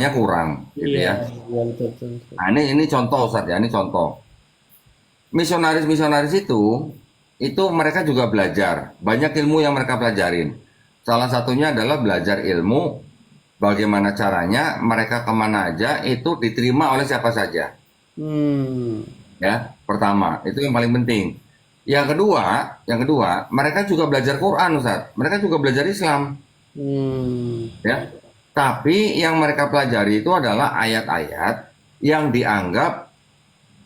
terjemahnya kurang, gitu Iya, ya. iya betul, betul, betul. Nah, ini contoh Ustaz ya, ini contoh. Misionaris-misionaris itu mereka juga belajar. Banyak ilmu yang mereka pelajarin. Salah satunya adalah belajar ilmu bagaimana caranya mereka kemana aja itu diterima oleh siapa saja. Hmm, Ya, pertama, itu yang paling penting. Yang kedua, mereka juga belajar Quran, Ustaz. Mereka juga belajar Islam, hmm, ya. Tapi yang mereka pelajari itu adalah ayat-ayat yang dianggap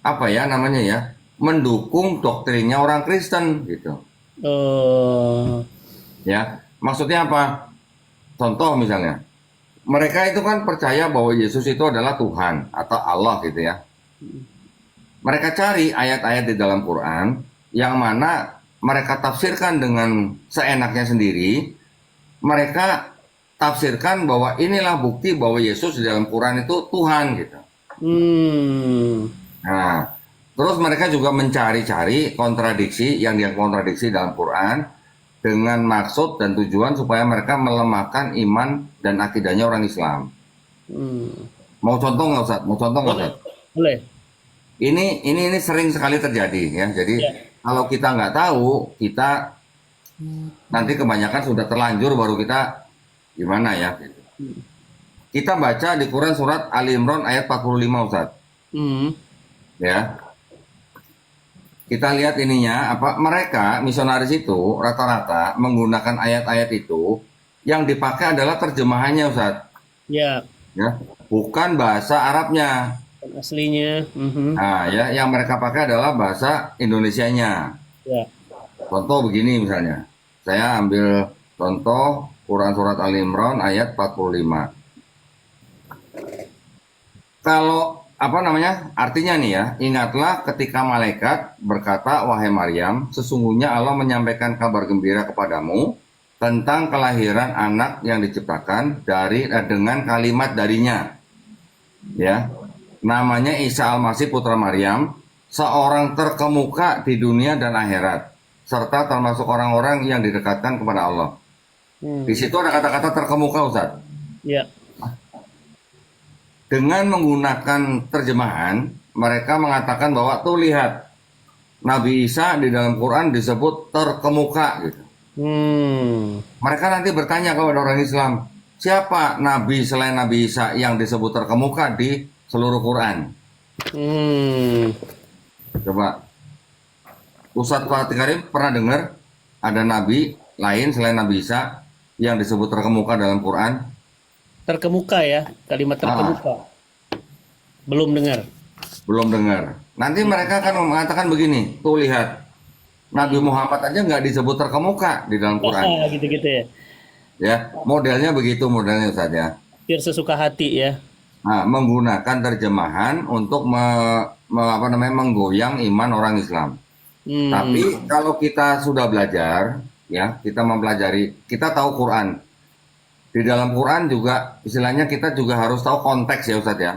apa ya namanya ya, mendukung doktrinnya orang Kristen gitu. oh, Ya, maksudnya apa? Contoh misalnya, mereka itu kan percaya bahwa Yesus itu adalah Tuhan atau Allah gitu ya. Mereka cari ayat-ayat di dalam Quran yang mana mereka tafsirkan dengan seenaknya sendiri. Mereka tafsirkan bahwa inilah bukti bahwa Yesus di dalam Quran itu Tuhan gitu. hmm, Nah, terus mereka juga mencari-cari kontradiksi yang dia kontradiksi dalam Quran dengan maksud dan tujuan supaya mereka melemahkan iman dan akidahnya orang Islam. hmm. Mau contoh nggak Ustaz? Mau contoh nggak Boleh, Ustaz? boleh. Ini sering sekali terjadi ya. Jadi Ya. kalau kita nggak tahu, kita nanti kebanyakan sudah terlanjur baru kita gimana ya? Kita baca di Quran surat Ali Imran ayat 45 Ustaz. Hmm, Ya, kita lihat ininya apa mereka misionaris itu rata-rata menggunakan ayat-ayat itu yang dipakai adalah terjemahannya Ustaz ya, ya bukan bahasa Arabnya. kan aslinya. Mhm. Nah ya yang mereka pakai adalah bahasa Indonesianya. Ya. Contoh begini misalnya, saya ambil contoh Quran surat Al Imran ayat 45. Kalau apa namanya? Artinya nih ya, ingatlah ketika malaikat berkata, "Wahai Maryam, sesungguhnya Allah menyampaikan kabar gembira kepadamu tentang kelahiran anak yang diciptakan dengan kalimat darinya." Ya. Namanya Isa Al-Masih putra Maryam, seorang terkemuka di dunia dan akhirat, serta termasuk orang-orang yang didekatkan kepada Allah. Di Hmm. situ ada kata-kata terkemuka, Ustaz. Ya. Dengan menggunakan terjemahan, mereka mengatakan bahwa tuh lihat, Nabi Isa di dalam Quran disebut terkemuka gitu. Hmm. Mereka nanti bertanya kepada orang Islam, siapa Nabi selain Nabi Isa yang disebut terkemuka di seluruh Quran? Hmm. Coba, Ustadz Fatih Karim pernah dengar ada Nabi lain selain Nabi Isa yang disebut terkemuka dalam Quran? Terkemuka ya, kalimat Ah, terkemuka. Belum dengar. belum dengar. Nanti mereka akan mengatakan begini, tuh lihat, Nabi Muhammad aja nggak disebut terkemuka di dalam Quran. Gitu-gitu ya. Ya, modelnya begitu modelnya saja. Biar sesuka hati ya. Nah, menggunakan terjemahan untuk apa namanya menggoyang iman orang Islam. Tapi Hmm. kalau kita sudah belajar, ya kita mempelajari, kita tahu Quran. Di dalam Quran juga istilahnya kita juga harus tahu konteks ya Ustadz ya.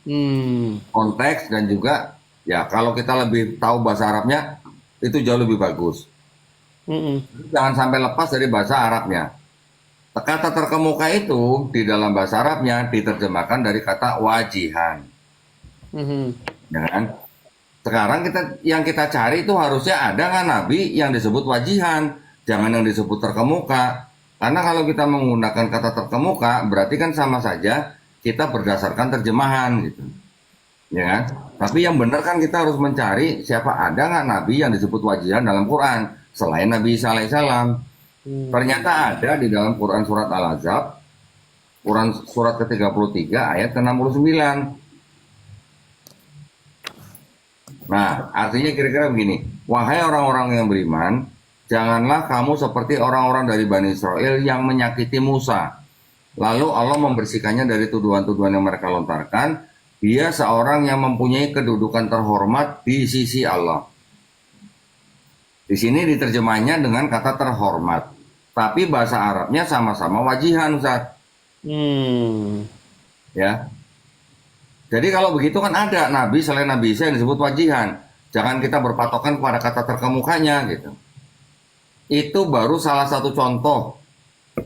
Hmm. Konteks dan juga ya kalau kita lebih tahu bahasa Arabnya itu jauh lebih bagus. Hmm. Jangan sampai lepas dari bahasa Arabnya. Kata terkemuka itu di dalam bahasa Arabnya diterjemahkan dari kata wajihan, Hmm. ya kan? Sekarang yang kita cari itu harusnya ada kan nabi yang disebut wajihan, jangan yang disebut terkemuka. Karena kalau kita menggunakan kata terkemuka berarti kan sama saja kita berdasarkan terjemahan gitu, ya kan? Tapi yang benar kan kita harus mencari siapa ada nggak nabi yang disebut wajihan dalam Quran selain Nabi Isa alaihissalam. Hmm. Ternyata ada di dalam Quran surat Al-Ahzab, Quran surat ke-33 ayat ke-69. Nah, artinya kira-kira begini, wahai orang-orang yang beriman, janganlah kamu seperti orang-orang dari Bani Israel yang menyakiti Musa. Lalu Allah membersihkannya dari tuduhan-tuduhan yang mereka lontarkan. Dia seorang yang mempunyai kedudukan terhormat di sisi Allah. Di sini diterjemahnya dengan kata terhormat. Tapi bahasa Arabnya sama-sama wajihan, Ustaz. Hmm. Ya. Jadi kalau begitu kan ada nabi selain Nabi Isa yang disebut wajihan. Jangan kita berpatokan pada kata terkemukanya gitu. Itu baru salah satu contoh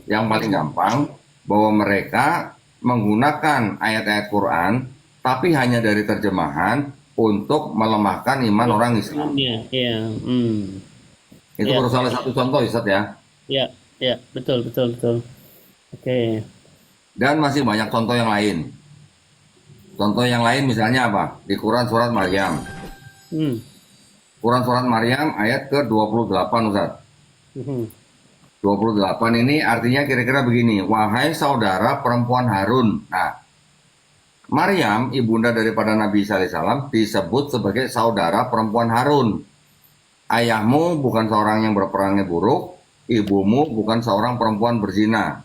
yang paling gampang bahwa mereka menggunakan ayat-ayat Quran, tapi hanya dari terjemahan untuk melemahkan iman orang Islam. Iya, iya, Itu iya, baru salah satu contoh, Ustaz ya. iya, iya, betul, betul, betul. Oke. Dan masih banyak contoh yang lain. Contoh yang lain misalnya apa? Di Quran surat Maryam. Hmm. Quran surat Maryam ayat ke-28, Ustaz. Mhm. 28 ini artinya kira-kira begini. Wahai saudara perempuan Harun. Nah, Maryam, ibunda daripada Nabi Isa alaihissalam, disebut sebagai saudara perempuan Harun. Ayahmu bukan seorang yang berperangai buruk, ibumu bukan seorang perempuan berzina.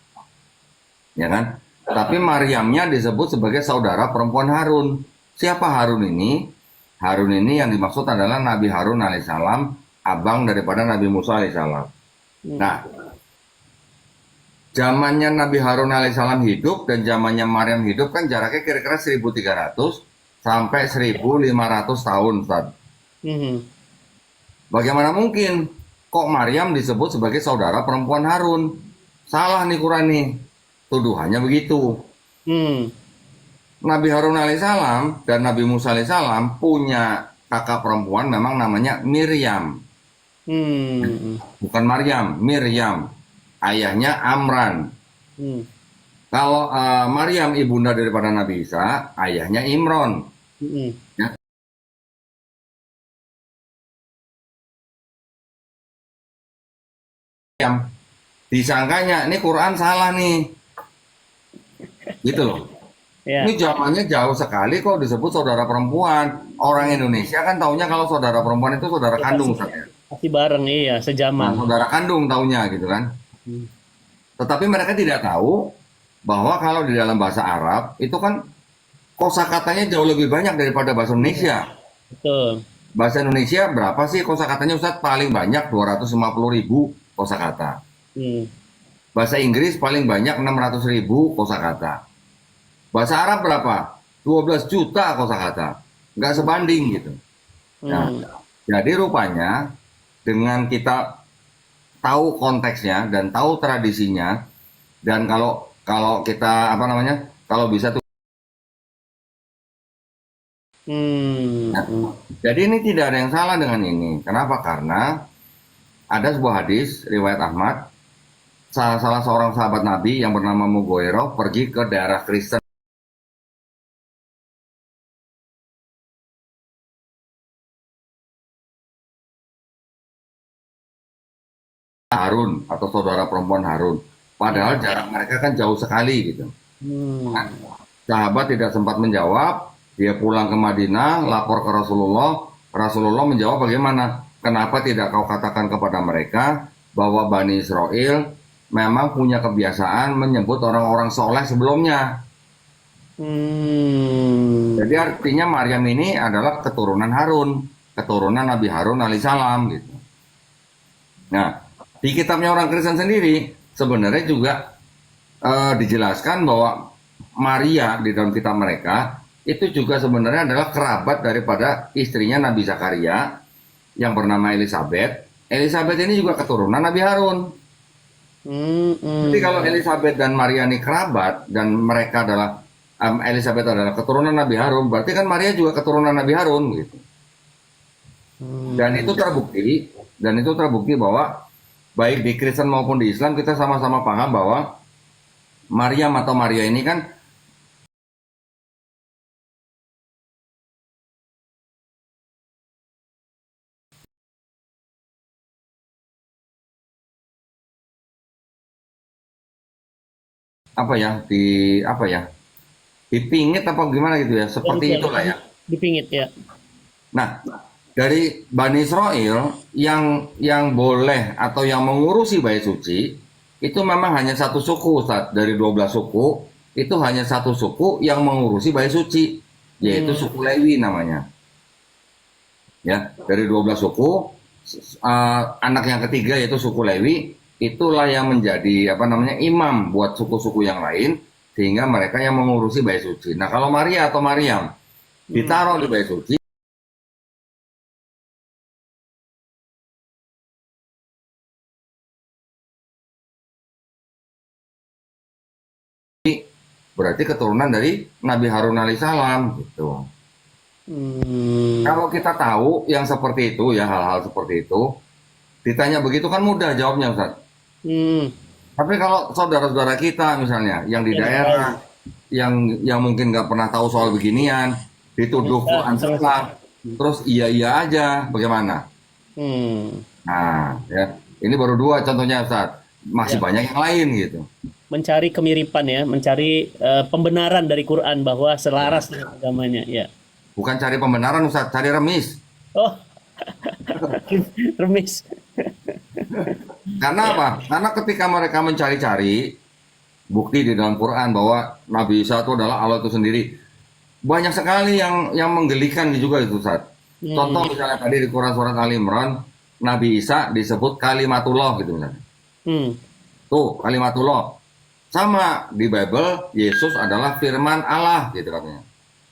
Ya kan? Tapi Maryamnya disebut sebagai saudara perempuan Harun. Siapa Harun ini? Harun ini yang dimaksud adalah Nabi Harun alaihissalam, abang daripada Nabi Musa alaihissalam. Nah, zamannya Nabi Harun alaihissalam hidup dan zamannya Maryam hidup kan jaraknya kira-kira 1300 sampai 1500 tahun, Ustaz. Mhm. Bagaimana mungkin kok Maryam disebut sebagai saudara perempuan Harun? Salah nih Quran nih. Tuduhannya begitu. Hmm. Nabi Harun alaihissalam dan Nabi Musa alaihissalam punya kakak perempuan memang namanya Miriam. Hmm. Bukan Maryam, Miriam. Ayahnya Amran. Hmm. Kalau Maryam ibunda daripada Nabi Isa, ayahnya Imron. Mhm. Ya, yang disangkanya ini Quran salah nih, gitu loh. Ini Ya, zamannya jauh sekali kok disebut saudara perempuan. Orang Indonesia kan taunya kalau saudara perempuan itu saudara ya kandung, pasti Ustaz ya. pasti bareng, iya, Nah, sejaman. saudara kandung taunya gitu kan. Hmm. Tetapi mereka tidak tahu bahwa kalau di dalam bahasa Arab itu kan kosakatanya jauh lebih banyak daripada bahasa Iya, Indonesia. betul. Bahasa Indonesia berapa sih kosakatanya Ustaz? Paling banyak 250.000 kosakata. Hmm. Bahasa Inggris paling banyak 600.000 kosakata. Bahasa Arab berapa? 12 juta kosakata. Nggak sebanding gitu. Nah, Hmm. jadi rupanya dengan kita tahu konteksnya dan tahu tradisinya dan kalau kalau kita apa namanya? Kalau bisa tuh. Hmm. Nah, Hmm. jadi ini tidak ada yang salah dengan ini. Kenapa? Karena ada sebuah hadis riwayat Ahmad, salah seorang sahabat Nabi yang bernama Mugoiro pergi ke daerah Kristen Harun atau saudara perempuan Harun. Padahal Hmm. jarak mereka kan jauh sekali gitu. Nah, Hmm. sahabat tidak sempat menjawab, dia pulang ke Madinah, lapor ke Rasulullah. Rasulullah menjawab bagaimana? Kenapa tidak kau katakan kepada mereka bahwa Bani Israel memang punya kebiasaan menyebut orang-orang soleh sebelumnya. Hmm. Jadi artinya Maryam ini adalah keturunan Harun, keturunan Nabi Harun alaihissalam gitu. Nah, di kitabnya orang Kristen sendiri sebenarnya juga dijelaskan bahwa Maria di dalam kitab mereka itu juga sebenarnya adalah kerabat daripada istrinya Nabi Zakaria yang bernama Elizabeth. Elizabeth ini juga keturunan Nabi Harun. Hmm. Jadi Hmm. kalau Elizabeth dan Maria ini kerabat dan mereka adalah Elizabeth adalah keturunan Nabi Harun, berarti kan Maria juga keturunan Nabi Harun gitu. Dan itu Hmm. terbukti bahwa baik di Kristen maupun di Islam kita sama-sama paham bahwa Maryam atau Maria ini kan apa ya apa ya dipingit apa gimana gitu ya Ya, seperti betul. itulah ya. Dipingit ya. Nah, dari Bani Israel yang boleh atau yang mengurusi bait suci itu memang hanya satu suku, Ustaz. Dari 12 suku itu hanya satu suku yang mengurusi bait suci, yaitu Hmm. suku Lewi namanya. Ya, dari 12 suku anak yang ketiga yaitu suku Lewi itulah yang menjadi apa namanya imam buat suku-suku yang lain sehingga mereka yang mengurusi bait suci. Nah, kalau Maria atau Maryam Hmm. ditaruh di bait suci berarti keturunan dari Nabi Harun alaihissalam gitu. Hmm. Kalau kita tahu yang seperti itu ya, hal-hal seperti itu, ditanya begitu kan mudah jawabnya Ustaz. Hmm. Tapi kalau saudara-saudara kita misalnya yang di Yang nggak tahu. daerah, yang mungkin nggak pernah tahu soal beginian, dituduh Bisa Quran terus. salah, terus iya-iya aja, bagaimana? Hmm. Nah, ya, ini baru dua contohnya Ustaz. Masih Ya. banyak yang lain gitu. Mencari kemiripan ya, mencari pembenaran dari Quran bahwa Ya. selaras dengan agamanya. Ya. Bukan cari pembenaran Ustaz, cari remis. Oh, remis. Karena apa? Karena ketika mereka mencari-cari bukti di dalam Quran bahwa Nabi Isa itu adalah Allah itu sendiri, banyak sekali yang menggelikan juga itu Ustaz. Hmm. Contoh misalnya tadi di Quran surat Ali Imran, Nabi Isa disebut kalimatullah gitu misalnya. Hmm. Tuh, kalimatullah. Sama di Bible, Yesus adalah firman Allah gitu katanya.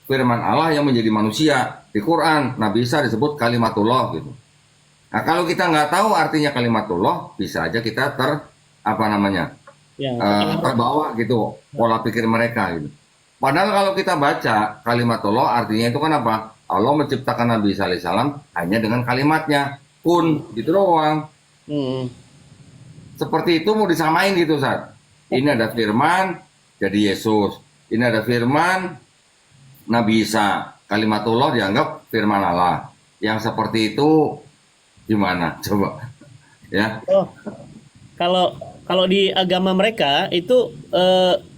Firman Allah yang menjadi manusia. Di Quran, Nabi Isa disebut kalimatullah gitu. Nah, kalau kita nggak tahu artinya kalimatullah, bisa aja kita apa namanya, Ya. terbawa gitu pola pikir mereka gitu. Padahal kalau kita baca kalimatullah artinya itu kan apa? Allah menciptakan Nabi Isa alaihissalam hanya dengan kalimatnya kun gitu doang. Hmm. Seperti itu mau disamain gitu Ustaz. Ini ada firman jadi Yesus. Ini ada firman Nabi Isa. Kalimatullah dianggap firman Allah. Yang seperti itu gimana? Coba ya. Oh, kalau kalau di agama mereka itu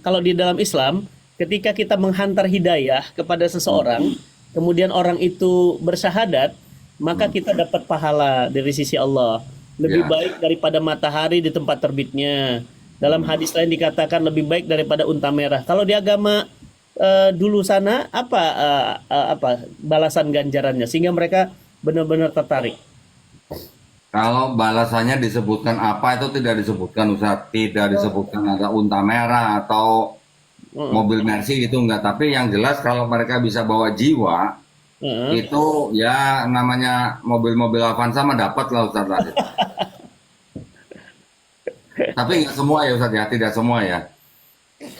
kalau di dalam Islam ketika kita menghantar hidayah kepada Hmm, seseorang, kemudian orang itu bersyahadat, maka hmm, kita dapat pahala dari sisi Allah. Lebih ya. baik daripada matahari di tempat terbitnya. Dalam Hmm. hadis lain dikatakan lebih baik daripada unta merah. Kalau di agama dulu sana apa balasan ganjarannya sehingga mereka benar-benar tertarik. Kalau balasannya disebutkan apa itu tidak disebutkan Ustaz. Tidak disebutkan ada unta merah atau Heeh. mobil Mercy itu enggak. Tapi yang jelas kalau mereka bisa bawa jiwa Heeh. itu ya namanya mobil-mobil Avanza mah dapat lah Ustaz lah gitu. Tapi nggak semua ya Ustaz ya, tidak semua ya.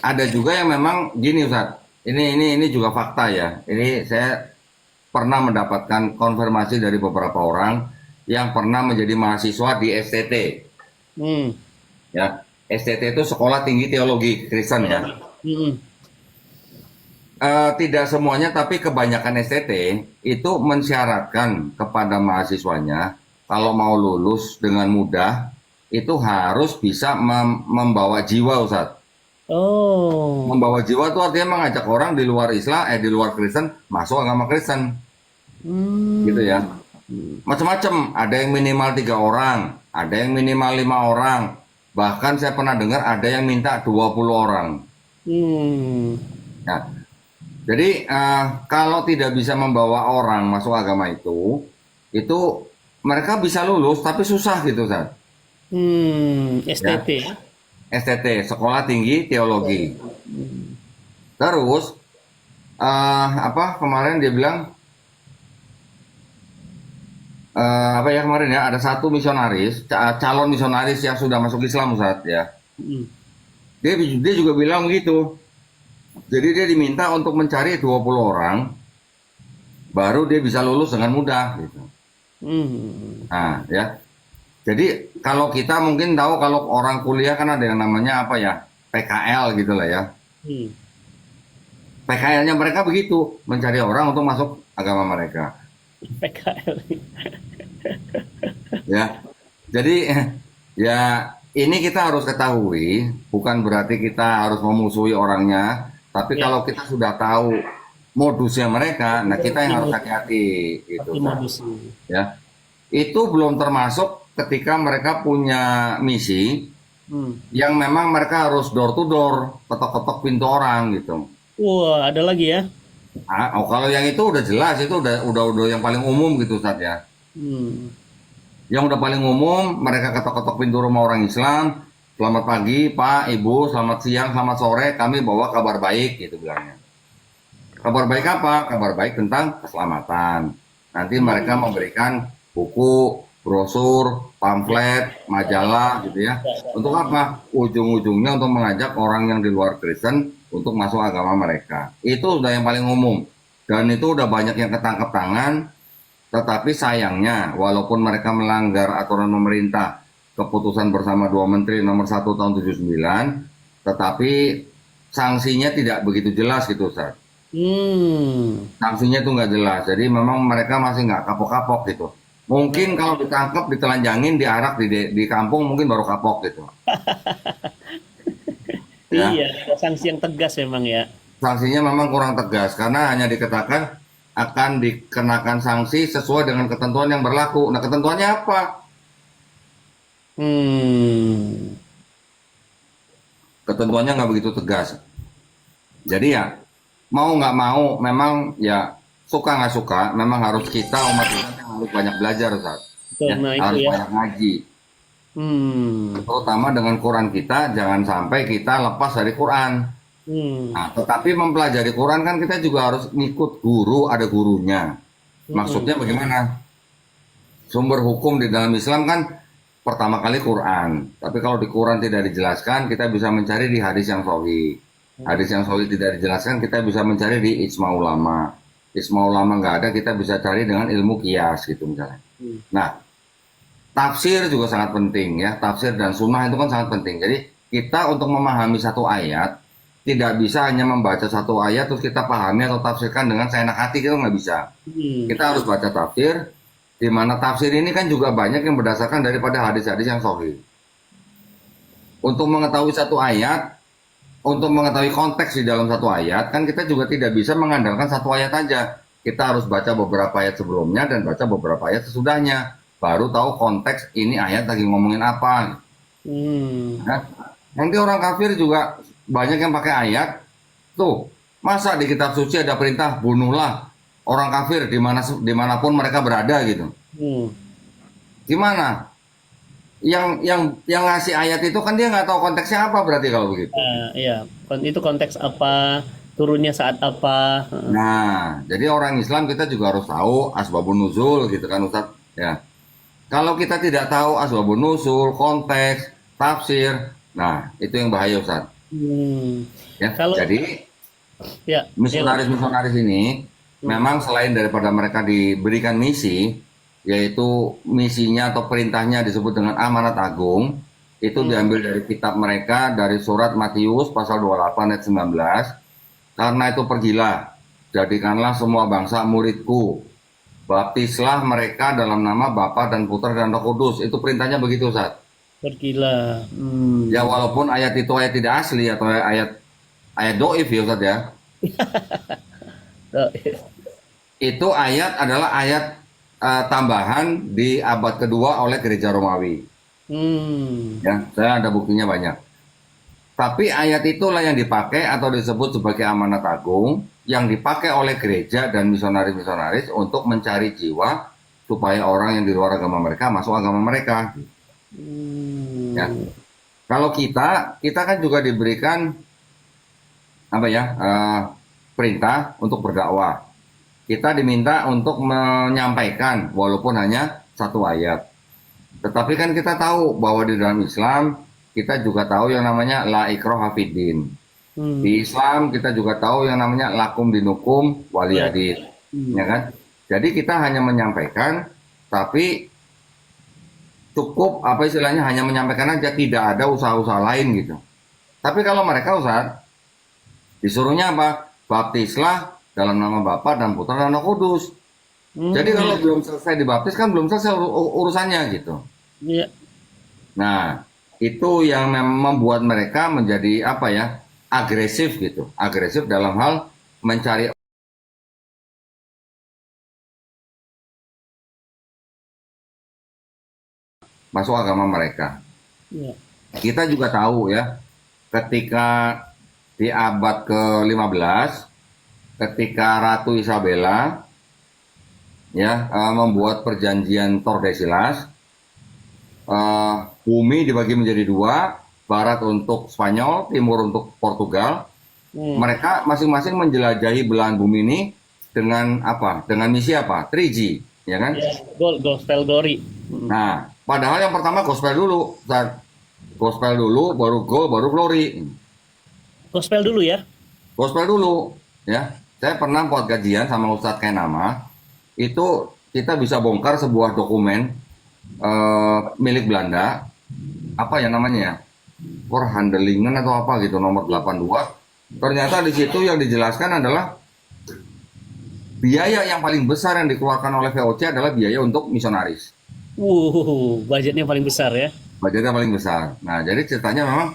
Ada juga yang memang gini Ustaz. Ini juga fakta ya. Ini saya pernah mendapatkan konfirmasi dari beberapa orang yang pernah menjadi mahasiswa di STT Hmm. ya. STT itu Sekolah Tinggi Teologi Kristen ya. Mm-mm. Tidak semuanya tapi kebanyakan STT itu mensyaratkan kepada mahasiswanya kalau mau lulus dengan mudah itu harus bisa membawa jiwa Ustaz. Oh. Membawa jiwa itu artinya mengajak orang di luar Islam, di luar Kristen masuk agama Kristen, gitu Hmm. ya. Macam-macam. Ada yang minimal 3 orang, ada yang minimal 5 orang. Bahkan saya pernah dengar ada yang minta 20 orang. Hmm. Nah, jadi kalau tidak bisa membawa orang masuk agama itu mereka bisa lulus tapi susah gitu, Ustaz. Hmm. Ya, STT. STT, Sekolah Tinggi Teologi. Terus apa kemarin dia bilang apa ya kemarin ya ada satu misionaris calon misionaris yang sudah masuk Islam Ustaz ya. Hmm. Dia juga bilang begitu. Jadi dia diminta untuk mencari 20 orang baru dia bisa lulus dengan mudah gitu. Hmm. Nah, ya. Jadi kalau kita mungkin tahu kalau orang kuliah kan ada yang namanya apa ya? PKL gitu lah ya. Hmm. PKL-nya mereka begitu, mencari orang untuk masuk agama mereka. PKL. Ya. Jadi ya ini kita harus ketahui, bukan berarti kita harus memusuhi orangnya, tapi Ya, kalau kita sudah tahu modusnya mereka, nah kita yang harus imod- hati-hati gitu, pasti Ustaz. modusnya. Ya. Itu belum termasuk ketika mereka punya misi Hmm. yang memang mereka harus door to door, ketok-ketok pintu orang gitu. Wah, ada lagi ya. Oh, kalau yang itu udah jelas itu udah yang paling umum gitu Ustaz ya. Hmm. Yang udah paling umum mereka ketok-ketok pintu rumah orang Islam. Selamat pagi Pak, Ibu, selamat siang, selamat sore. Kami bawa kabar baik gitu bilangnya. Kabar baik apa? Kabar baik tentang keselamatan. Nanti mereka Hmm. memberikan buku brosur, pamflet, majalah gitu ya. Untuk apa? Ujung-ujungnya untuk mengajak orang yang di luar Kristen untuk masuk agama mereka. Itu udah yang paling umum. Dan itu udah banyak yang ketangkep tangan, tetapi sayangnya walaupun mereka melanggar aturan pemerintah, keputusan bersama dua menteri nomor 1 tahun 79, tetapi sanksinya tidak begitu jelas gitu Ustaz. Hmm. Sanksinya tuh nggak jelas. Jadi memang mereka masih nggak kapok-kapok gitu. Mungkin kalau ditangkap, ditelanjangin, diarak di kampung mungkin baru kapok gitu. Iya, Ya, ada sanksi yang tegas memang ya. sanksinya memang kurang tegas karena hanya dikatakan akan dikenakan sanksi sesuai dengan ketentuan yang berlaku. Nah, ketentuannya apa? Hmm. Ketentuannya nggak begitu tegas. Jadi ya mau nggak mau, memang ya suka nggak suka, memang harus kita umat Islam yang harus banyak belajar, Ustaz. Betul. Ya, Nah, itu harus ya. banyak ngaji. Hmm. Terutama dengan Quran kita, jangan sampai kita lepas dari Quran. Hmm. Nah, tetapi mempelajari Quran kan kita juga harus ngikut guru, ada gurunya. Hmm. Maksudnya bagaimana? Sumber hukum di dalam Islam kan pertama kali Quran. Tapi kalau di Quran tidak dijelaskan, kita bisa mencari di hadis yang sahih. Hadis yang sahih tidak dijelaskan, kita bisa mencari di ijma ulama. Ijma ulama nggak ada, kita bisa cari dengan ilmu kias gitu misalnya. Hmm. Nah, tafsir juga sangat penting ya. Tafsir dan sunnah itu kan sangat penting. Jadi kita untuk memahami satu ayat tidak bisa hanya membaca satu ayat terus kita pahami atau tafsirkan dengan seenak hati, itu nggak bisa. Hmm. Kita harus baca tafsir, di mana tafsir ini kan juga banyak yang berdasarkan daripada hadis-hadis yang sahih. Untuk mengetahui satu ayat, untuk mengetahui konteks di dalam satu ayat, kan kita juga tidak bisa mengandalkan satu ayat aja. Kita harus baca beberapa ayat sebelumnya dan baca beberapa ayat sesudahnya. Baru tahu konteks ini ayat lagi ngomongin apa. Hmm. Nah, nanti orang kafir juga banyak yang pakai ayat. Tuh, masa di kitab suci ada perintah bunuhlah orang kafir dimanapun mereka berada gitu. Hmm. Gimana? Yang ngasih ayat itu kan dia nggak tahu konteksnya apa, berarti kalau begitu. Iya. Itu konteks apa? Turunnya saat apa? Nah, jadi orang Islam kita juga harus tahu asbabun nuzul gitu kan Ustaz. Ya. Kalau kita tidak tahu asbabun nuzul, konteks, tafsir, nah itu yang bahaya Ustaz. Hmm. Ya. Kalau Jadi ya, misionaris-misionaris ini memang selain daripada mereka diberikan misi, yaitu misinya atau perintahnya disebut dengan amanat agung, itu diambil dari kitab mereka dari surat Matius pasal 28 ayat 19. Karena itu pergilah, jadikanlah semua bangsa muridku, baptislah mereka dalam nama Bapa dan Putra dan Roh Kudus. Itu perintahnya begitu, Ustaz. pergilah. Hmm. Ya walaupun ayat itu ayat tidak asli atau ayat doif ya Ustaz ya. Oh, Itu ayat adalah ayat tambahan di abad kedua oleh gereja Romawi. hmm. Ya, saya ada buktinya banyak. Tapi ayat itulah yang dipakai atau disebut sebagai amanat agung yang dipakai oleh gereja dan misionaris-misionaris untuk mencari jiwa supaya orang yang di luar agama mereka masuk agama mereka. Hmm. Ya. Kalau kita kan juga diberikan apa ya perintah untuk berdakwah. Kita diminta untuk menyampaikan walaupun hanya satu ayat. Tetapi kan kita tahu bahwa di dalam Islam kita juga tahu yang namanya la ikraha fiddin. Hmm. Di Islam kita juga tahu yang namanya lakum dinukum waliyadin. Ya kan? Jadi kita hanya menyampaikan, tapi cukup apa istilahnya hanya menyampaikan aja, tidak ada usaha-usaha lain gitu. Tapi kalau mereka Ustaz, disuruhnya apa? Baptislah dalam nama Bapa dan Putra dan Roh Kudus. Jadi kalau belum selesai dibaptis kan belum selesai urusannya gitu. Ya. Nah, itu yang membuat mereka menjadi apa ya? Agresif gitu. Agresif dalam hal mencari masuk agama mereka. Ya. Kita juga tahu ya, ketika di abad ke-15, ketika Ratu Isabella ya membuat perjanjian Tordesillas, bumi dibagi menjadi dua, barat untuk Spanyol, timur untuk Portugal. Mereka masing-masing menjelajahi belahan bumi ini dengan apa? Dengan misi apa? 3G, ya kan? Ya, gospel glory. Nah, padahal yang pertama gospel dulu, Ustaz. Gospel dulu, baru goal, baru glory. Gospel dulu ya. Gospel dulu, ya. Saya pernah buat gajian sama Ustadz Kenama, itu kita bisa bongkar sebuah dokumen milik Belanda, apa ya namanya ya, Verhandelingen atau apa gitu, nomor 82. Ternyata di situ yang dijelaskan adalah biaya yang paling besar yang dikeluarkan oleh VOC adalah biaya untuk misionaris. Budgetnya paling besar ya. Budgetnya paling besar. Nah, jadi ceritanya memang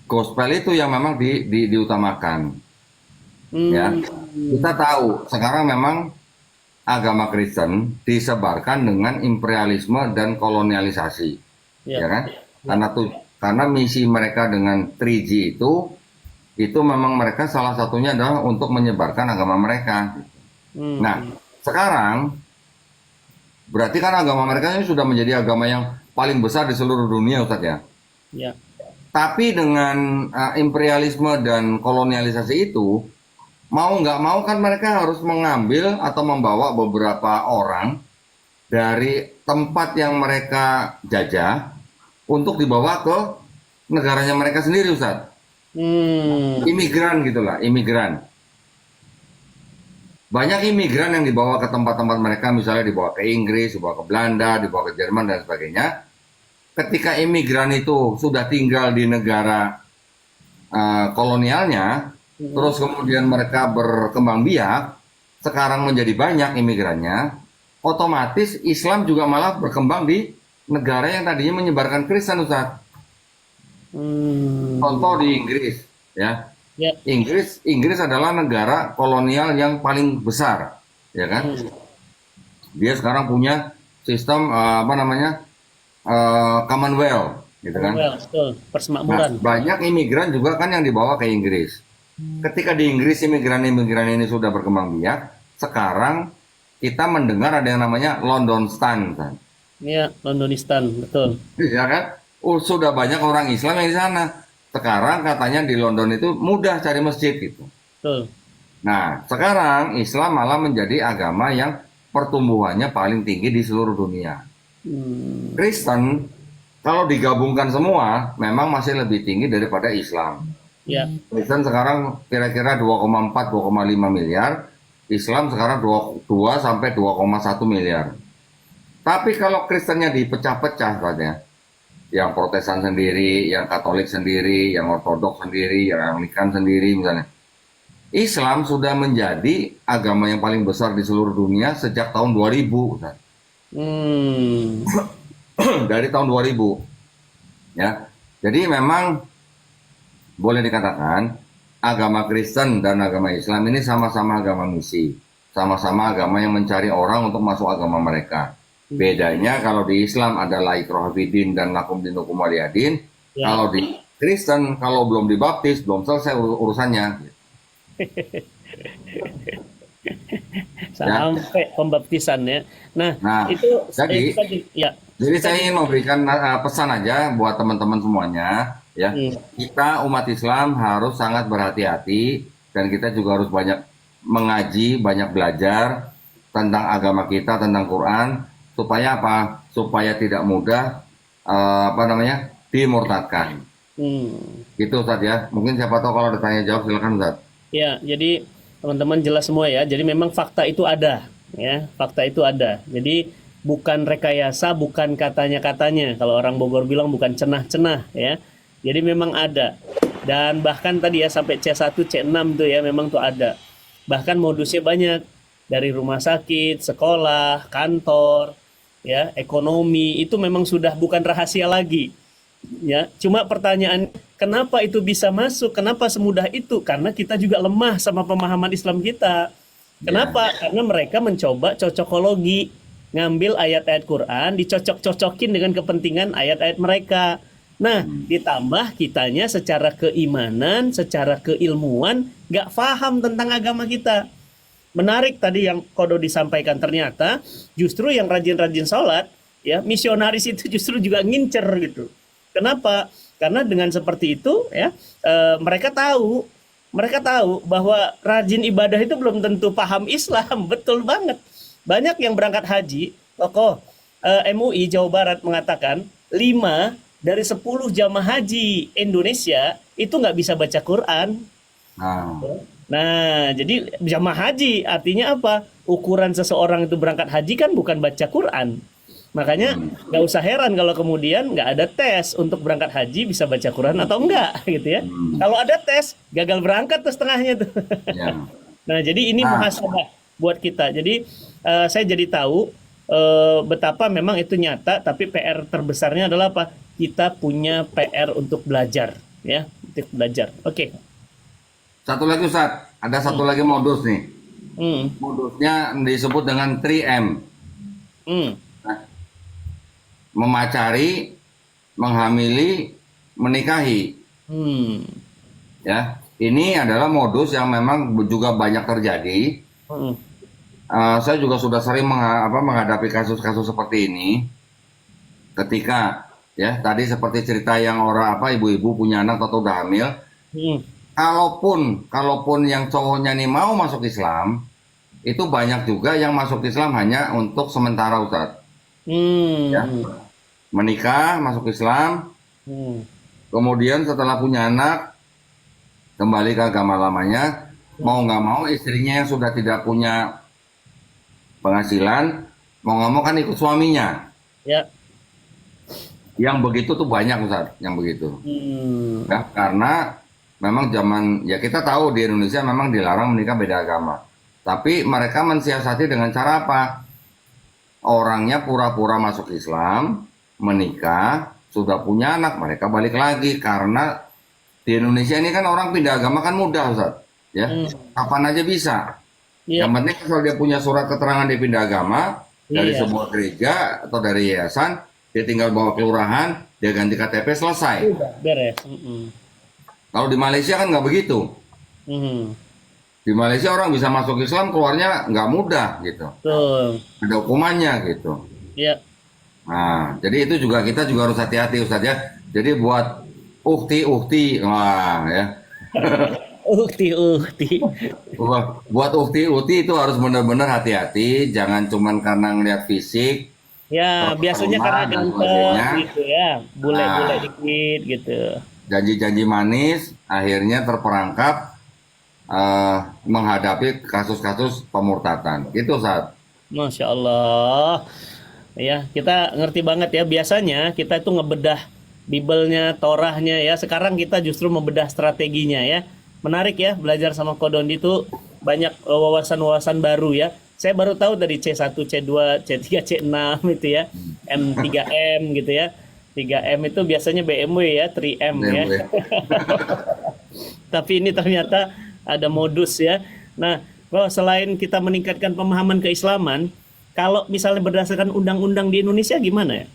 gospel itu yang memang diutamakan. Ya, Hmm, kita tahu sekarang memang agama Kristen disebarkan dengan imperialisme dan kolonialisasi, ya ya. kan? Karena misi mereka dengan 3G itu memang mereka salah satunya adalah untuk menyebarkan agama mereka. Hmm, Nah, sekarang berarti kan agama mereka ini sudah menjadi agama yang paling besar di seluruh dunia, Ustaz ya. ya. Tapi dengan imperialisme dan kolonialisasi itu, mau nggak mau kan mereka harus mengambil atau membawa beberapa orang dari tempat yang mereka jajah untuk dibawa ke negaranya mereka sendiri, Ustaz. Hmm, Imigran gitulah, imigran. Banyak imigran yang dibawa ke tempat-tempat mereka, misalnya dibawa ke Inggris, dibawa ke Belanda, dibawa ke Jerman, dan sebagainya. Ketika imigran itu sudah tinggal di negara kolonialnya, terus kemudian mereka berkembang biak, sekarang menjadi banyak imigrannya, otomatis Islam juga malah berkembang di negara yang tadinya menyebarkan Kristen, Ustaz. hmm, Contoh di Inggris, ya. ya. Inggris adalah negara kolonial yang paling besar, ya kan? Hmm, Dia sekarang punya sistem apa namanya Commonwealth, gitu kan? well, betul. Nah, Persemakmuran. banyak imigran juga kan yang dibawa ke Inggris. Ketika di Inggris imigran-imigran ini sudah berkembang biak, sekarang kita mendengar ada yang namanya London Stand, kan? Ya, Londonistan, betul. Ya kan? Sudah banyak orang Islam yang di sana. Sekarang katanya di London itu mudah cari masjid gitu. Betul. Nah, sekarang Islam malah menjadi agama yang pertumbuhannya paling tinggi di seluruh dunia. Hmm, Kristen, kalau digabungkan semua, memang masih lebih tinggi daripada Islam. ya. Kristen sekarang kira-kira 2,4-2,5 miliar, Islam sekarang 2 sampai 2,1 miliar. Tapi kalau Kristennya dipecah-pecah katanya, yang Protestan sendiri, yang Katolik sendiri, yang Ortodoks sendiri, yang Anglikan sendiri misalnya. Islam sudah menjadi agama yang paling besar di seluruh dunia sejak tahun 2000, Ustaz. Hmm, Dari tahun 2000, ya. Jadi memang boleh dikatakan agama Kristen dan agama Islam ini sama-sama agama misi, sama-sama agama yang mencari orang untuk masuk agama mereka. Bedanya kalau di Islam ada la ikraha fiddin dan lakum dinukum waliyadin. ya. Kalau di Kristen kalau belum dibaptis belum selesai urusannya. Ya. Sampai pembaptisan ya. Nah, Nah, itu jadi tadi ya. jadi saya ingin memberikan pesan aja buat teman-teman semuanya, ya. Hmm, Kita umat Islam harus sangat berhati-hati dan kita juga harus banyak mengaji, banyak belajar tentang agama kita, tentang Quran, supaya apa? Supaya tidak mudah apa namanya? Dimurtadkan. Gitu Ustaz ya. Mungkin siapa tahu kalau ada tanya jawab silakan Ustaz. ya, jadi teman-teman jelas semua ya. Jadi memang fakta itu ada, ya. Fakta itu ada. Jadi bukan rekayasa, bukan katanya-katanya. Kalau orang Bogor bilang bukan cenah-cenah, ya. Jadi memang ada. Dan bahkan tadi ya sampai C1, C6 tuh ya memang tuh ada. Bahkan modusnya banyak. Dari rumah sakit, sekolah, kantor, ya, ekonomi itu memang sudah bukan rahasia lagi. Ya, cuma pertanyaan kenapa itu bisa masuk? Kenapa semudah itu? Karena kita juga lemah sama pemahaman Islam kita. Kenapa? Karena mereka mencoba cocokologi, ngambil ayat-ayat Quran, dicocok-cocokin dengan kepentingan ayat-ayat mereka. Nah, ditambah kitanya secara keimanan, secara keilmuan, nggak paham tentang agama kita. Menarik tadi yang Kodo disampaikan, ternyata justru yang rajin-rajin sholat, ya misionaris itu justru juga ngincer gitu. Kenapa? Karena dengan seperti itu ya mereka tahu bahwa rajin ibadah itu belum tentu paham Islam. Betul banget. Banyak yang berangkat haji, tokoh MUI Jawa Barat mengatakan 5 dari 10 jamaah haji Indonesia itu nggak bisa baca Quran. Nah, Nah, jadi jamaah haji artinya apa? Ukuran seseorang itu berangkat haji kan bukan baca Quran. Makanya nggak usah heran kalau kemudian nggak ada tes untuk berangkat haji bisa baca Quran atau enggak gitu ya. Kalau ada tes, gagal berangkat tuh setengahnya tuh. ya. Nah, jadi ini Nah, muhasabah buat kita. Jadi saya jadi tahu betapa memang itu nyata, tapi PR terbesarnya adalah apa? Kita punya PR untuk belajar, ya, untuk belajar. Oke. satu lagi Ustaz, ada satu lagi modus nih. Hmm. Modusnya disebut dengan 3M. Hmm. Nah, memacari, menghamili, menikahi. Hmm. Ya, ini adalah modus yang memang juga banyak terjadi. Hmm. Saya juga sudah sering menghadapi kasus-kasus seperti ini. Ketika ya tadi seperti cerita yang orang ibu-ibu punya anak atau udah hamil, Hmm. kalaupun yang cowoknya nih mau masuk Islam, itu banyak juga yang masuk Islam hanya untuk sementara Ustaz. Hmm. Ya, menikah, masuk Islam, Hmm. kemudian setelah punya anak kembali ke agama lamanya, mau nggak mau istrinya yang sudah tidak punya penghasilan, mau nggak mau kan ikut suaminya. Ya. Yang begitu tuh banyak Ustaz, yang begitu. Hmm. Ya, karena memang zaman, ya kita tahu di Indonesia memang dilarang menikah beda agama. Tapi mereka mensiasati dengan cara apa? Orangnya pura-pura masuk Islam, menikah, sudah punya anak, mereka balik lagi. Karena di Indonesia ini kan orang pindah agama kan mudah Ustaz. Ya, kapan aja bisa. Ya. Yang penting kalau dia punya surat keterangan dia pindah agama dari Iya. sebuah gereja atau dari yayasan, dia tinggal bawa kelurahan, dia ganti KTP selesai. Udah beres. Hmm. Kalau di Malaysia kan nggak begitu. Hmm. Di Malaysia orang bisa masuk Islam keluarnya nggak mudah gitu. Tuh. Ada hukumannya gitu. Ya. Nah, jadi itu juga kita juga harus hati-hati Ustaz ya. Jadi buat ukti-ukti, wah ya. Ukti. Buat ukti-ukti itu harus benar-benar hati-hati. Jangan cuman karena ngeliat fisik, Ya, biasanya karena performa dan ganteng sebagainya. gitu ya. Bule-bule Nah, dikit gitu. janji-janji manis akhirnya terperangkap menghadapi kasus-kasus pemurtatan. Itu Ustaz. Masya Allah. Ya, kita ngerti banget ya. Biasanya kita itu ngebedah Bibelnya, Torahnya ya. Sekarang kita justru membedah strateginya ya. Menarik ya, belajar sama Kodondi itu banyak wawasan-wawasan baru ya. Saya baru tahu dari C1, C2, C3, C6 itu ya. M3M gitu ya. 3M itu biasanya BMW ya, 3M ya. BMW. Tapi ini ternyata ada modus ya. Nah, kalau selain kita meningkatkan pemahaman keislaman, kalau misalnya berdasarkan undang-undang di Indonesia gimana ya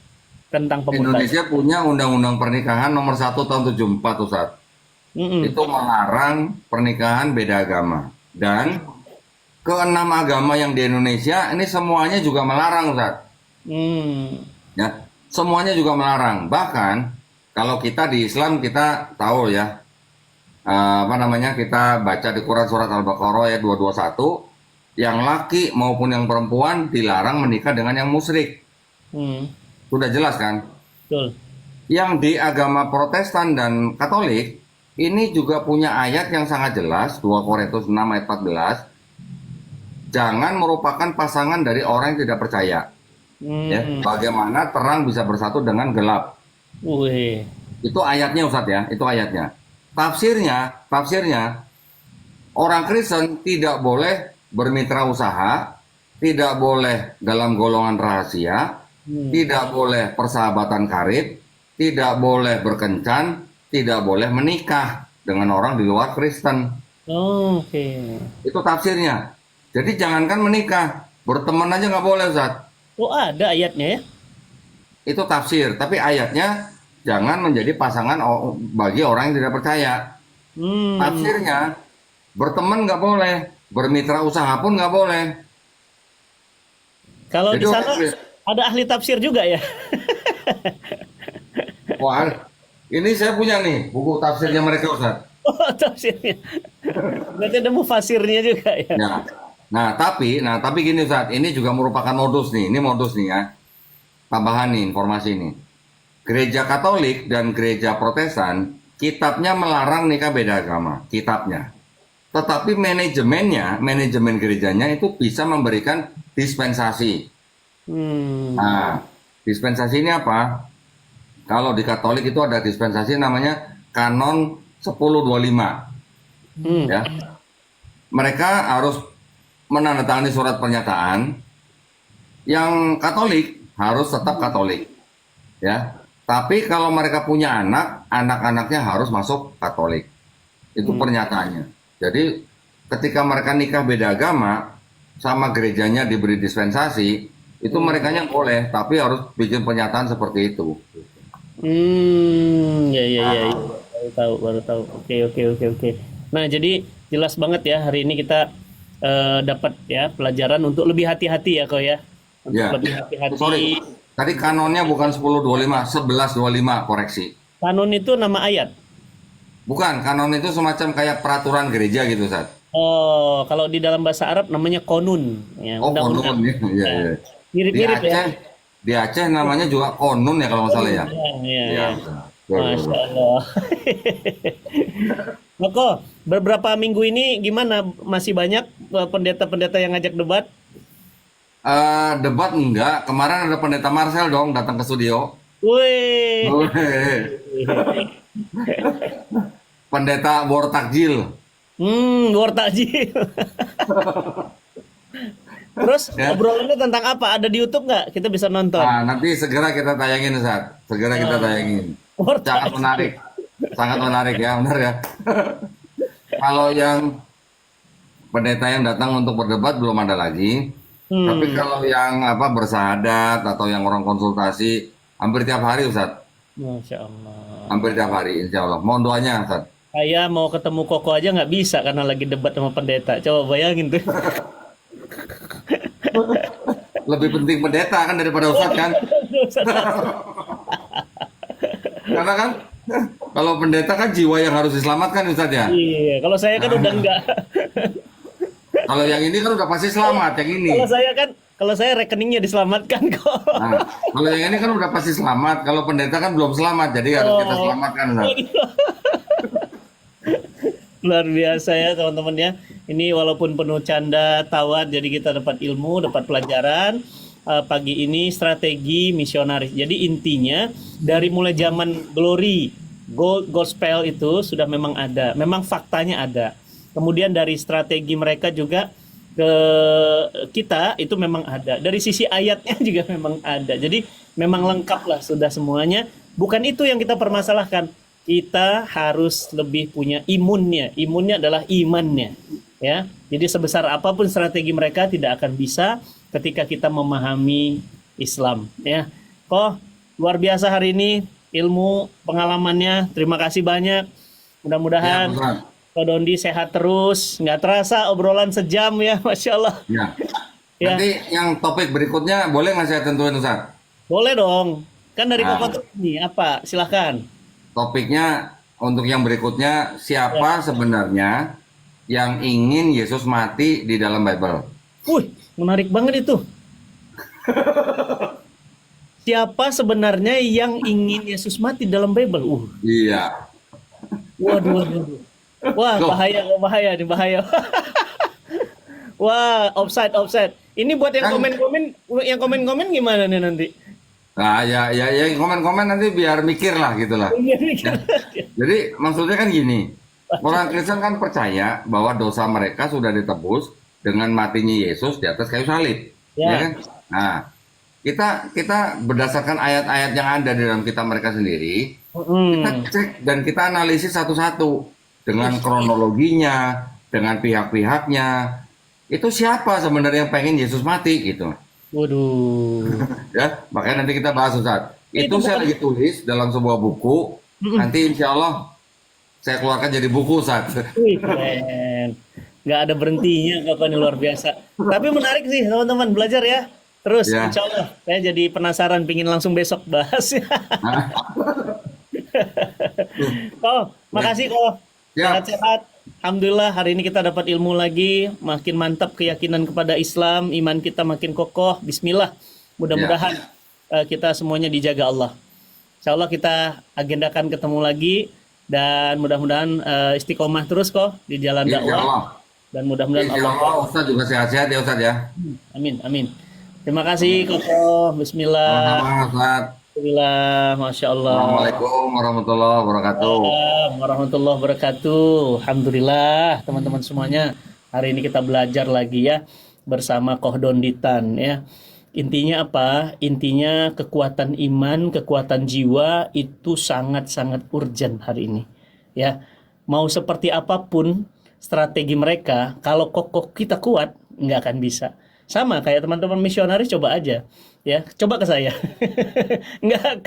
tentang pemurtadan? Indonesia punya undang-undang pernikahan nomor 1 tahun 74 Ustaz. Mm-mm. Itu melarang pernikahan beda agama. Dan keenam agama yang di Indonesia ini semuanya juga melarang Ustaz. Hmm. Ya, semuanya juga melarang. Bahkan kalau kita di Islam kita tahu ya, kita baca di Quran surat Al-Baqarah ayat 221, yang laki maupun yang perempuan dilarang menikah dengan yang musyrik. Hmm. Sudah jelas kan? Betul. Yang di agama Protestan dan Katolik ini juga punya ayat yang sangat jelas, 2 Korintus 6 ayat 14. Jangan merupakan pasangan dari orang yang tidak percaya. Ya, bagaimana terang bisa bersatu dengan gelap. Wih. Itu ayatnya Ustadz ya, itu ayatnya. Tafsirnya orang Kristen tidak boleh bermitra usaha, tidak boleh dalam golongan rahasia, tidak boleh persahabatan karib, tidak boleh berkencan, tidak boleh menikah dengan orang di luar Kristen. Oh, oke. Itu tafsirnya. Jadi jangankan menikah, berteman aja nggak boleh Ustadz. Oh, ada ayatnya ya? Itu tafsir, tapi ayatnya jangan menjadi pasangan bagi orang yang tidak percaya. Tafsirnya berteman nggak boleh, bermitra usaha pun nggak boleh. Kalau Jadi di sana ada ahli tafsir juga ya? wah, ini saya punya nih buku tafsirnya mereka Ustaz. Oh, tafsirnya. Berarti ada mufasirnya juga ya? Ya. Nah tapi gini Ustaz, ini juga merupakan modus nih, ini modus nih ya. tambahan nih informasi ini. Gereja Katolik dan Gereja Protestan, kitabnya melarang nikah beda agama, kitabnya. Tetapi manajemen gerejanya itu bisa memberikan dispensasi. Hmm. Nah, dispensasi ini apa? Kalau di Katolik itu ada dispensasi namanya Kanon 1025. Hmm. Ya, mereka harus menandatangani surat pernyataan. Yang Katolik harus tetap Katolik, ya. Tapi kalau mereka punya anak, anak-anaknya harus masuk Katolik. Itu pernyataannya. Jadi ketika mereka nikah beda agama, sama gerejanya diberi dispensasi, itu merekanya boleh, tapi harus bikin pernyataan seperti itu. Ya. Baru tahu. Oke. Nah, jadi jelas banget ya hari ini kita dapat ya pelajaran untuk lebih hati-hati ya kok ya. Untuk Ya, lebih hati-hati. sorry. Tadi kanonnya bukan 1025, 1125 koreksi. Kanon itu nama ayat. Bukan, kanon itu semacam kayak peraturan gereja gitu, Sat. Oh, kalau di dalam bahasa Arab namanya konun, ya, Oh, undang-undang. konun ya. Iya, iya. Di Mirip-mirip ya. Aceh, di Aceh namanya juga konun ya kalau nggak salah ya. Iya. Iya. Masya Allah. Moko, beberapa minggu ini gimana? Masih banyak pendeta-pendeta yang ngajak debat? Debat enggak, kemarin ada pendeta Marcel dong datang ke studio. Wih. Pendeta War Takjil. War takjil. Terus Ya. obrolannya tentang apa? Ada di YouTube nggak? Kita bisa nonton. Nah, nanti segera kita tayangin, Sat. Segera kita tayangin. War Sangat takjil. menarik. Sangat menarik ya, benar ya. Kalau yang pendeta yang datang untuk berdebat belum ada lagi. Tapi kalau yang bersahadat atau yang orang konsultasi hampir tiap hari, Ustaz. Masya Allah. Hampir tiap hari, insya Allah. Mohon doanya, Ustaz. Saya mau ketemu Koko aja nggak bisa karena lagi debat sama pendeta. Coba bayangin tuh. Lebih penting pendeta kan daripada Ustaz kan? Karena kan kalau pendeta kan jiwa yang harus diselamatkan, Ustaz ya. Iya, kalau saya kan udah enggak. Kalau yang ini kan udah pasti selamat, yang ini. Kalau saya rekeningnya diselamatkan kok. Nah, kalau yang ini kan udah pasti selamat. Kalau pendeta kan belum selamat, jadi harus kita selamatkan, Ustaz. Luar biasa ya teman-teman ya. Ini walaupun penuh canda, tawa, jadi kita dapat ilmu, dapat pelajaran. Pagi ini strategi misionaris. Jadi intinya dari mulai zaman glory, gospel itu sudah memang ada. Memang faktanya ada. Kemudian dari strategi mereka juga ke kita itu memang ada. Dari sisi ayatnya juga memang ada. Jadi memang lengkap lah sudah semuanya. Bukan itu yang kita permasalahkan. Kita harus lebih punya imunnya. Imunnya adalah imannya. Ya. Jadi sebesar apapun strategi mereka tidak akan bisa ketika kita memahami Islam. Ya. Kok luar biasa hari ini ilmu pengalamannya. Terima kasih banyak. Mudah-mudahan Ya, Ko Dondi sehat terus. Nggak terasa obrolan sejam ya, Masya Allah. ya. Ya. Nanti yang topik berikutnya boleh nggak saya tentuin, Ustaz? Boleh dong. Kan dari Nah. Koko terus nih, apa? Silahkan. Topiknya untuk yang berikutnya, siapa sebenarnya yang ingin Yesus mati di dalam Bible? Wih, menarik banget itu. Siapa sebenarnya yang ingin Yesus mati dalam Bible? Iya. Waduh. Wah, Loh. bahaya nih, bahaya. Wah, offside. Ini buat yang Kan- komen-komen gimana nih nanti? Nah, ya, komen-komen nanti biar mikir lah gitu lah. Jadi maksudnya kan gini, orang Kristen kan percaya bahwa dosa mereka sudah ditebus dengan matinya Yesus di atas kayu salib, Ya. ya kan? Nah, kita berdasarkan ayat-ayat yang ada di dalam kitab mereka sendiri, kita cek dan kita analisis satu-satu dengan kronologinya, dengan pihak-pihaknya. Itu siapa sebenarnya yang pengen Yesus mati gitu. Waduh. Ya, makanya nanti kita bahas, Ustaz. Itu Itu saya bukan- lagi tulis dalam sebuah buku. Nanti insya Allah saya keluarkan jadi buku, Ustaz. Wih, keren. Nggak ada berhentinya Koko ini luar biasa. Tapi menarik sih teman-teman, belajar ya. Terus Ya. insya Allah saya jadi penasaran, pingin langsung besok bahas. Oh, makasih kok. Ya. Sehat-sehat. Alhamdulillah hari ini kita dapat ilmu lagi, makin mantap keyakinan kepada Islam, iman kita makin kokoh. Bismillah. Mudah-mudahan kita semuanya dijaga Allah. Insya Allah kita agendakan ketemu lagi dan mudah-mudahan istiqomah terus kok di jalan Insya dakwah Allah. dan mudah-mudahan Insya Allah. Allah Ustaz juga sehat-sehat ya Ustaz ya. Amin, amin. Terima kasih Koko. Bismillah. Sama-sama Ustaz. Alhamdulillah, Masya Allah. Assalamualaikum warahmatullahi wabarakatuh. Waalaikumsalam warahmatullahi wabarakatuh. Alhamdulillah teman-teman semuanya. Hari ini kita belajar lagi ya bersama Koh Donditan ya. Intinya apa? Intinya kekuatan iman, kekuatan jiwa itu sangat-sangat urgent hari ini. Ya, mau seperti apapun strategi mereka, kalau kokoh kita kuat, nggak akan bisa. Sama kayak teman-teman misionaris, coba aja. Ya, coba ke saya. Nggak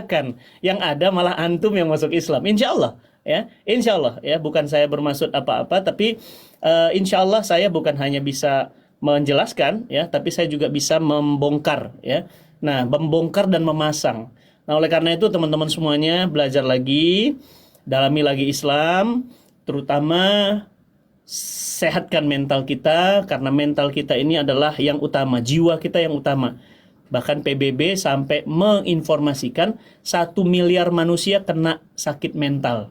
akan. Yang ada malah antum yang masuk Islam. Insya Allah. Ya, insya Allah. Ya, bukan saya bermaksud apa-apa, tapi insya Allah saya bukan hanya bisa menjelaskan ya, tapi saya juga bisa membongkar ya. Nah, membongkar dan memasang. Nah, oleh karena itu teman-teman semuanya belajar lagi, dalami lagi Islam, terutama sehatkan mental kita karena mental kita ini adalah yang utama, jiwa kita yang utama. Bahkan PBB sampai menginformasikan 1 miliar manusia kena sakit mental.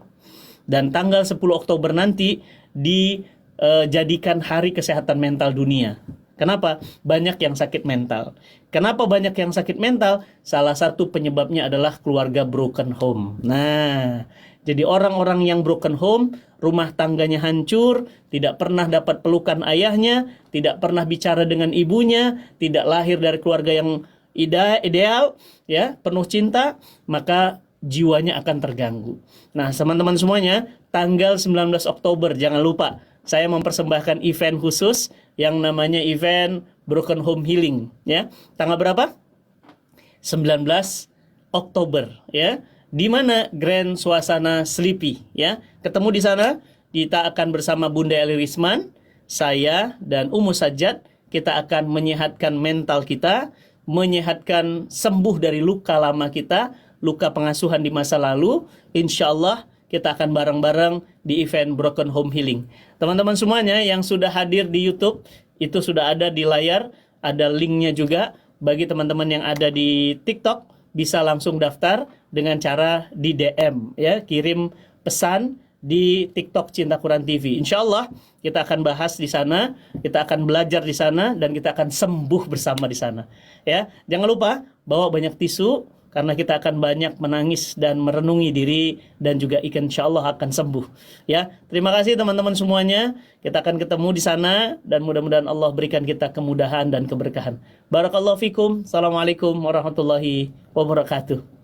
Dan tanggal 10 Oktober nanti dijadikan Hari Kesehatan Mental Dunia. Kenapa? Banyak yang sakit mental. Kenapa banyak yang sakit mental? Salah satu penyebabnya adalah keluarga broken home. Nah, jadi orang-orang yang broken home, rumah tangganya hancur, tidak pernah dapat pelukan ayahnya, tidak pernah bicara dengan ibunya, tidak lahir dari keluarga yang ideal, ya, penuh cinta, maka jiwanya akan terganggu. Nah, teman-teman semuanya, tanggal 19 Oktober, jangan lupa, saya mempersembahkan event khusus yang namanya event Broken Home Healing. Ya, tanggal berapa? 19 Oktober. Ya, di mana Grand Suasana Sleepy. Ya, ketemu di sana. Kita akan bersama Bunda Eli Risman, saya dan Umu Sajjad. Kita akan menyehatkan mental kita, menyehatkan sembuh dari luka lama kita, luka pengasuhan di masa lalu. Insya Allah kita akan bareng-bareng di event Broken Home Healing. Teman-teman semuanya yang sudah hadir di YouTube, itu sudah ada di layar, ada linknya juga. Bagi teman-teman yang ada di TikTok, bisa langsung daftar dengan cara di DM, ya, kirim pesan di TikTok Cinta Quran TV. Insya Allah kita akan bahas di sana, kita akan belajar di sana, dan kita akan sembuh bersama di sana. Ya, jangan lupa bawa banyak tisu, karena kita akan banyak menangis dan merenungi diri dan juga insya Allah akan sembuh. Ya, terima kasih teman-teman semuanya. Kita akan ketemu di sana dan mudah-mudahan Allah berikan kita kemudahan dan keberkahan. Barakallahu fikum. Assalamualaikum warahmatullahi wabarakatuh.